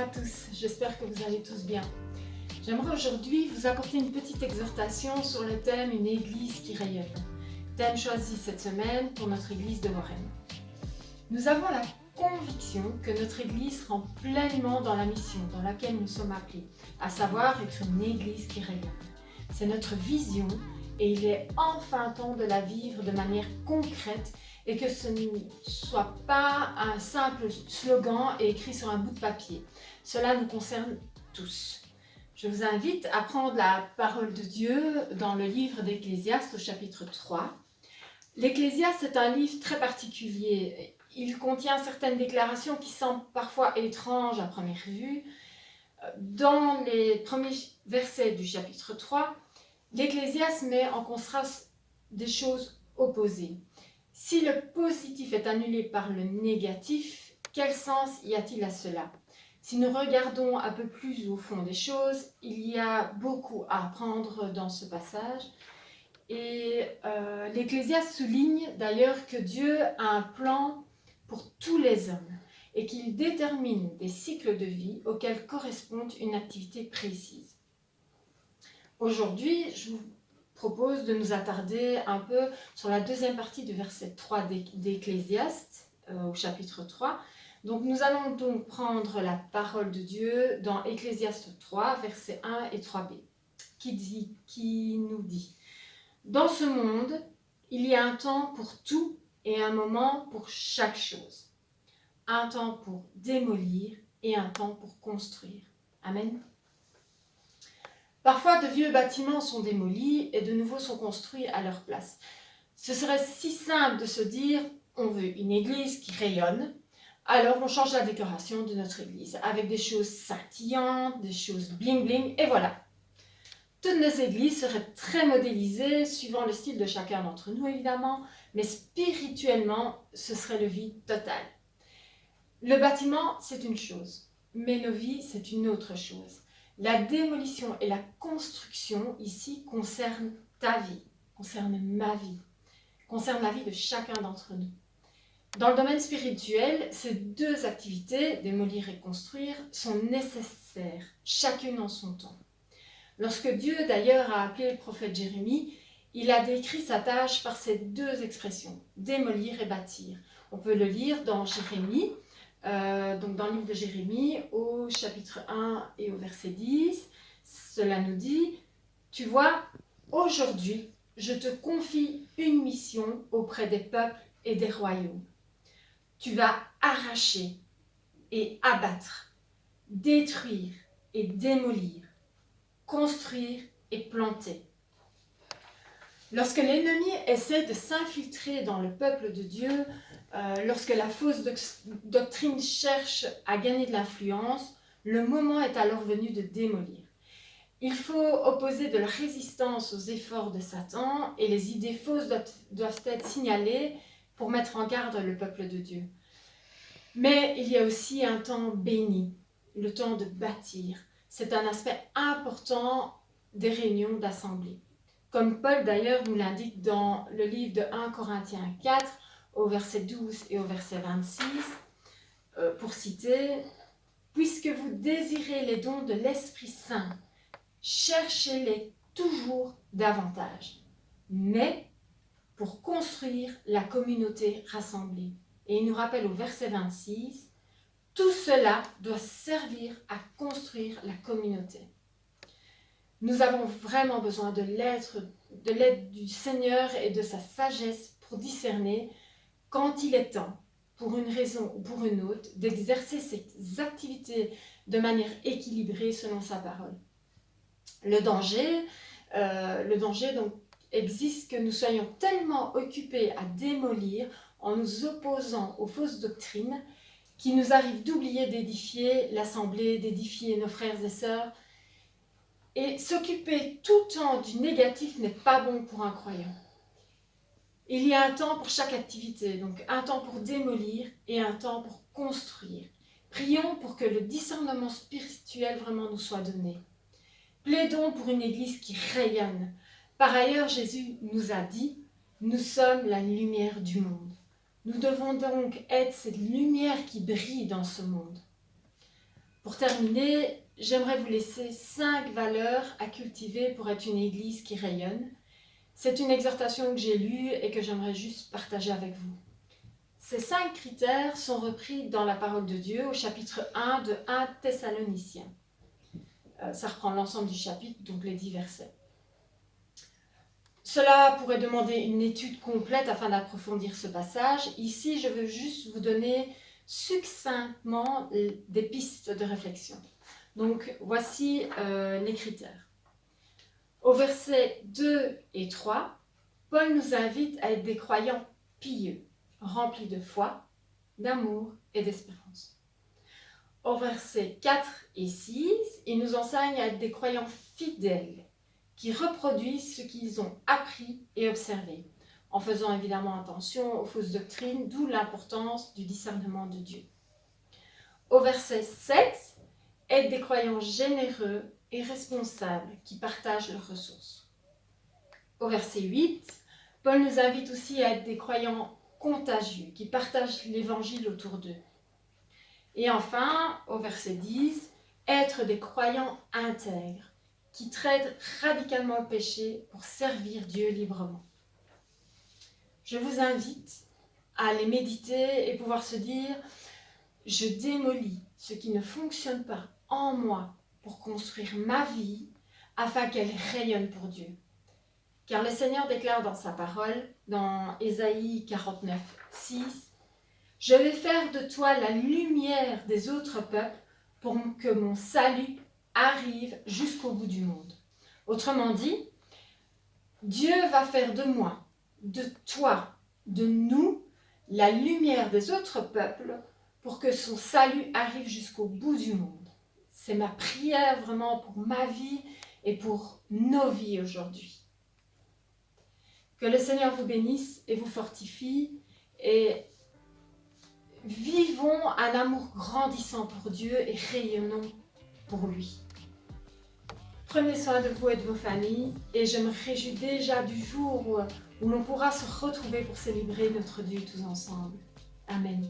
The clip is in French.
tous, j'espère que vous allez tous bien. J'aimerais aujourd'hui vous apporter une petite exhortation sur le thème Une église qui rayonne. Thème choisi cette semaine pour notre église de Lorraine. Nous avons la conviction que notre église rentre pleinement dans la mission dans laquelle nous sommes appelés, à savoir être une église qui rayonne. C'est notre vision et il est enfin temps de la vivre de manière concrète et que ce ne soit pas un simple slogan écrit sur un bout de papier. Cela nous concerne tous. Je vous invite à prendre la parole de Dieu dans le livre d'Ecclésiaste au chapitre 3. L'Ecclésiaste est un livre très particulier. Il contient certaines déclarations qui semblent parfois étranges à première vue. Dans les premiers versets du chapitre 3, l'Ecclésiaste met en contraste des choses opposées. Si le positif est annulé par le négatif, quel sens y a-t-il à cela ? Si nous regardons un peu plus au fond des choses, il y a beaucoup à apprendre dans ce passage. Et l'Ecclésiaste souligne d'ailleurs que Dieu a un plan pour tous les hommes et qu'il détermine des cycles de vie auxquels correspond une activité précise. Aujourd'hui, je vous propose de nous attarder un peu sur la deuxième partie du verset 3 d'Ecclésiaste au chapitre 3. Donc nous allons donc prendre la parole de Dieu dans Ecclésiaste 3, versets 1 et 3b, qui nous dit « Dans ce monde, il y a un temps pour tout et un moment pour chaque chose. Un temps pour démolir et un temps pour construire. » Amen. Parfois, de vieux bâtiments sont démolis et de nouveaux sont construits à leur place. Ce serait si simple de se dire « on veut une église qui rayonne », alors on change la décoration de notre église avec des choses scintillantes, des choses bling-bling, et voilà. Toutes nos églises seraient très modélisées, suivant le style de chacun d'entre nous évidemment, mais spirituellement, ce serait le vide total. Le bâtiment, c'est une chose, mais nos vies, c'est une autre chose. La démolition et la construction ici concernent ta vie, concernent ma vie, concernent la vie de chacun d'entre nous. Dans le domaine spirituel, ces deux activités, démolir et construire, sont nécessaires, chacune en son temps. Lorsque Dieu d'ailleurs a appelé le prophète Jérémie, il a décrit sa tâche par ces deux expressions, démolir et bâtir. On peut le lire dans Jérémie, donc dans le livre de Jérémie, au chapitre 1 et au verset 10, cela nous dit « Tu vois, aujourd'hui, je te confie une mission auprès des peuples et des royaumes. Tu vas arracher et abattre, détruire et démolir, construire et planter. » Lorsque l'ennemi essaie de s'infiltrer dans le peuple de Dieu, lorsque la fausse doctrine cherche à gagner de l'influence, le moment est alors venu de démolir. Il faut opposer de la résistance aux efforts de Satan et les idées fausses doivent être signalées pour mettre en garde le peuple de Dieu. Mais il y a aussi un temps béni, le temps de bâtir. C'est un aspect important des réunions d'assemblée. Comme Paul d'ailleurs nous l'indique dans le livre de 1 Corinthiens 4, au verset 12 et au verset 26, pour citer « Puisque vous désirez les dons de l'Esprit Saint, cherchez-les toujours davantage, mais pour construire la communauté rassemblée. » Et il nous rappelle au verset 26, « Tout cela doit servir à construire la communauté. » Nous avons vraiment besoin de l'aide du Seigneur et de sa sagesse pour discerner quand il est temps, pour une raison ou pour une autre, d'exercer ces activités de manière équilibrée selon sa parole. Le danger donc, existe que nous soyons tellement occupés à démolir en nous opposant aux fausses doctrines qu'il nous arrive d'oublier d'édifier l'assemblée, d'édifier nos frères et sœurs. Et s'occuper tout le temps du négatif n'est pas bon pour un croyant. Il y a un temps pour chaque activité, donc un temps pour démolir et un temps pour construire. Prions pour que le discernement spirituel vraiment nous soit donné. Plaidons pour une église qui rayonne. Par ailleurs, Jésus nous a dit « Nous sommes la lumière du monde ». Nous devons donc être cette lumière qui brille dans ce monde. Pour terminer, j'aimerais vous laisser 5 valeurs à cultiver pour être une église qui rayonne. C'est une exhortation que j'ai lue et que j'aimerais juste partager avec vous. Ces 5 critères sont repris dans la parole de Dieu au chapitre 1 de 1 Thessaloniciens. Ça reprend l'ensemble du chapitre, donc les 10 versets. Cela pourrait demander une étude complète afin d'approfondir ce passage. Ici, je veux juste vous donner succinctement des pistes de réflexion. Donc, voici les critères. Au verset 2 et 3, Paul nous invite à être des croyants pieux, remplis de foi, d'amour et d'espérance. Au verset 4 et 6, il nous enseigne à être des croyants fidèles, qui reproduisent ce qu'ils ont appris et observé, en faisant évidemment attention aux fausses doctrines, d'où l'importance du discernement de Dieu. Au verset 7, être des croyants généreux et responsables qui partagent leurs ressources. Au verset 8, Paul nous invite aussi à être des croyants contagieux qui partagent l'évangile autour d'eux. Et enfin, au verset 10, être des croyants intègres qui traitent radicalement le péché pour servir Dieu librement. Je vous invite à les méditer et pouvoir se dire « Je démolis ce qui ne fonctionne pas en moi pour construire ma vie afin qu'elle rayonne pour Dieu. » Car le Seigneur déclare dans sa parole, dans Ésaïe 49, 6, « Je vais faire de toi la lumière des autres peuples pour que mon salut arrive jusqu'au bout du monde. » Autrement dit, Dieu va faire de moi, de toi, de nous, la lumière des autres peuples pour que son salut arrive jusqu'au bout du monde. C'est ma prière vraiment pour ma vie et pour nos vies aujourd'hui. Que le Seigneur vous bénisse et vous fortifie et vivons un amour grandissant pour Dieu et rayonnons pour lui. Prenez soin de vous et de vos familles et je me réjouis déjà du jour où l'on pourra se retrouver pour célébrer notre Dieu tous ensemble. Amen.